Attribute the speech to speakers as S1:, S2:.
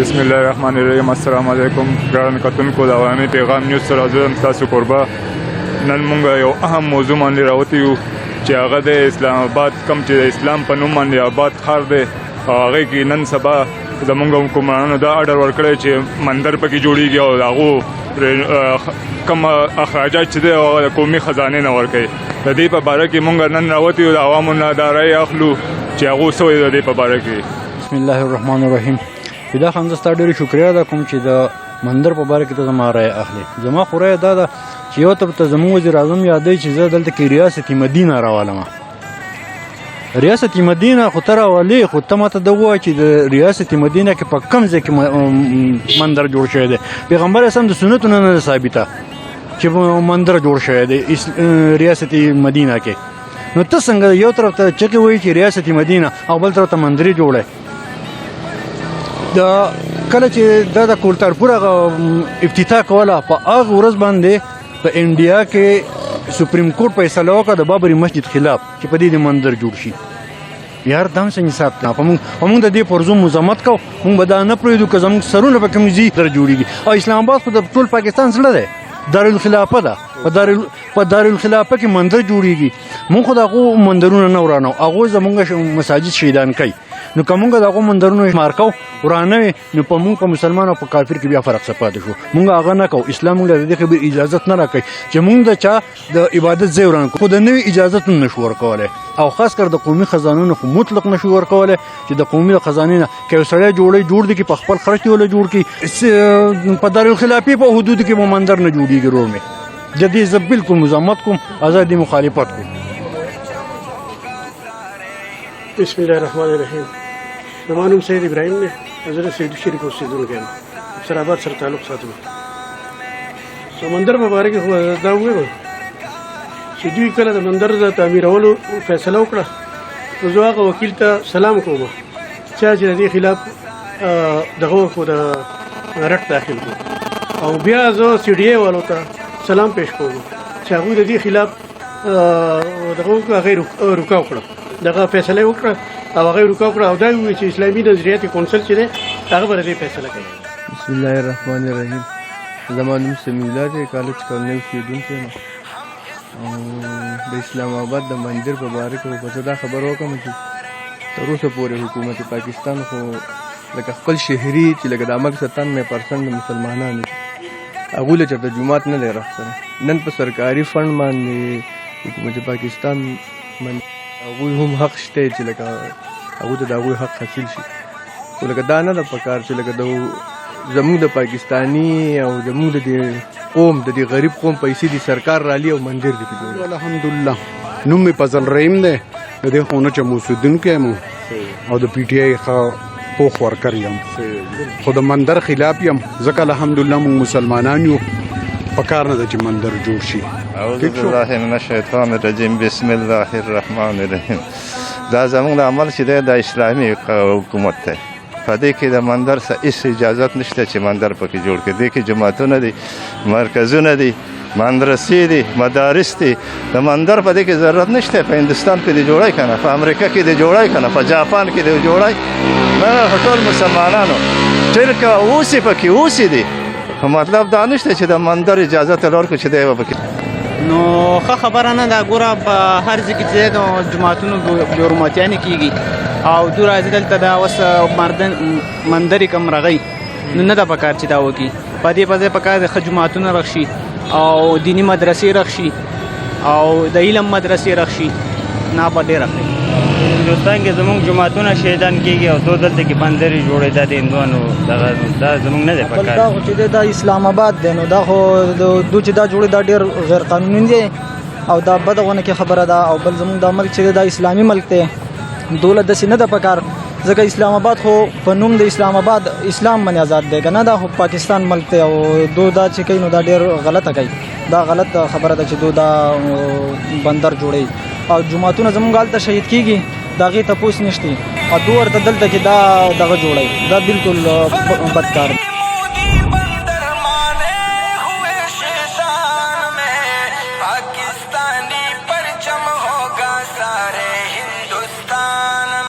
S1: بسم الله الرحمن الرحیم. السلام علیکم ګران کتونکو، د عوامي پیغام نیوز سره زه یم ستاسو کوربه. نن موږ یو اهم موضوع باندې راوتي یو چې هغه د اسلام آباد کوم چې د اسلام په نوم باندې آباد ښار دی، هغې کې نن سبا زموږ حکمرانانو دا اډر ورکړی چې مندر پکې جوړیږي او د هغو کوم اخراجات چې دی هغه د قومي خزانې نه ورکوي. د دې په باره کې موږ نن راوتي یو، د عوامو نه دا رایې اخلو چې هغو څه وایي د دې په باره کې.
S2: بسم الله الرحمن الرحیم. دا خان زه ستا ډېره شکریه ادا کوم چې د مندر په باره کې ته زما رایه اخلې. زما خو رایه دا ده چې یو طرف ته زموږ وزیر اعظم یادوي چې زه دلته کې ریاست مدینه راولم. ریاست مدینه خو ته راولې، خو ته ماته دا ووایه چې د ریاست مدینه کې په کوم ځای کې مندر جوړ شوی دی. پیغمبر اسلام د سنتو نه ده ثابته چې مندر جوړ شوی دی ریاست مدینه کې. نو ته څنګه یو طرف ته چغې وایي چې ریاست مدینه او بل طرف ته مندرې جوړی. دا کله چې دا د کولتارپور هغه افتتاح کوله، په هغه ورځ باندې په انډیا کې سپریم کورټ فیصله وکړه د بابري مسجد خلاف چې په دې مندر جوړ شي. یار دا هم څه حساب دی؟ موږ د دې پرځو مزاحمت کوو، موږ به دا نه پرېږدو که زموږ سرونه په کوم ځای سره جوړېږي. او اسلام آباد خو د ټول پاکستان زړه دی، دارالخلافه ده. په دارالخلافه کې مندر جوړېږي. موږ خو د هغو مندرونه نه ورانو، هغوی زموږ مساجد شهیدان کوي. نو که موږ د هغو مندرونو شمار کوو ورانوي، نو په موږ په مسلمان او په کافر کې بیا فرق څه پاتې شو؟ موږ هغه نه کوو. اسلام موږ له دې خبرې اجازت نه راکوي چې موږ د چا د عبادت ځای وران کړو. خو د نوي اجازت هم نشو ورکولی، او خاص کر د قومي خزانو نه خو مطلق نشو ورکولی چې د قومي خزانې نه که یو سړی جوړ دی کې په خپل خرچ وله جوړ کړي. په دارالخلافې په حدودو کې به مندر نه جوړېږي. ورور مې د دې زه بالکل مزاحمت کوم، ازادي مخالفت کوم.
S3: بسم الله الرحمن الرحیم. زما نوم سید ابراهیم دی، زه د سیدو شریف اوسېدونکی یم، افسرآباد سره تعلق ساتم. سمندر په باره کې خو دا وویل چې دوی کله د مندر د تعمیرولو فیصله وکړه، نو زه هغه وکیل ته سلام کوم چا چې د دې خلاف دغه وکړو، د رټ داخل کړو. او بیا زه سی ډي اے والو ته سلام پیش کوم چې هغوی د دې خلاف دغه هغې رکا وکړه، دغه فیصله وکړه او هغه رکا کړه، او دا وایي چې اسلامي نظریاتي کونسل چې دی هغه به د دې فیصله کوي.
S4: بسم الله الرحمن الرحیم. زما نوم سمیع الله دی، کالج کولنۍ اوسېدونکی یم. او د اسلام آباد د مندر په باره کې به زه دا خبر وکړم چې تر اوسه پورې حکومت پاکستان خو لکه خپل شهري چې لکه د عمل 97% د مسلمانانو هغوی له چېرته جومات نه دی راښکلی. نن په سرکاري فنډ باندې حکومت پاکستان هغوی هم حق شته چې لکه هغوی ته د هغوی حق حاصل شي. خو لکه دا نه ده پکار چې لکه زموږ د پاکستاني او زموږ د دې قوم د دې غریب قوم پیسې دي سرکار رالي او مندر دي پکې.
S5: الحمدلله نوم مې فضل رحیم دی، د دې خونه چې اوسېدونکی یم او د پي ټي آی ښه پوخ ورکر یم، خو د مندر خلاف یم ځکه الحمدلله موږ مسلمانان یو، پکار نه ده چې مندر جوړ شي.
S6: اعوذ بالله من الشیطان الرجیم. بسم الله الرحمن الرحیم. دا زموږ د عمل چې دی د اسلامي حکومت دی، په دې کې د مندر څخه هېڅ اجازت نشته چې مندر پکې جوړ کړي. دې کې جوماتونه دي، مرکزونه دي، مدرسې دي، مدارس دي. د مندر په دې کې ضرورت نشته. په هندوستان کې دې جوړی که نه، په امریکا کې دې جوړی که نه، په جاپان کې دې جوړی نه. ټول مسلمانانو شرک اوسي پکې اوسي دي، خو مطلب دا نشته چې د مندر اجازه ته ورکړو چې دی به پکې.
S7: نو ښه خبره نه ده. ګوره په هر ځای کې چې د جوماتونو بېحرمتیانې کېږي او دوی راځي دلته دا اوس مندرې کم رغوي، نو نه ده پکار چې دا وکړي. په دې ځای پکار د ښه جوماتونه رغ شي او دیني مدرسې رغ شي او د علم مدرسې رغ شي، نه په دې رغوي.
S8: هندوستان کې زموږ جوماتونه شهیدان کېږي او تو دلته کې مندرې جوړې. دا د هندوانو دا زموږ نه دی پکار.
S7: دا خو چې دا اسلام آباد دی، نو دا خو دوی چې دا جوړې دا ډېر غیر قانوني دی او دا بده غونه کې خبره ده. او بل زموږ دا ملک چې دا اسلامي ملک دی، دولت داسې نه ده پکار، ځکه اسلام آباد خو په نوم د اسلام آباد اسلام باندې آزاد دی که نه، دا خو پاکستان ملک دی. او دو دا چې کوي نو دا ډېر غلطه کوي، دا غلط خبره ده چې دو دا بندر جوړوي او جوماتونه زموږ هلته شهید کېږي، د هغې تپوس نشته او دو ورته دلته کې دا دغه جوړوي. دا بالکل بد کار دی.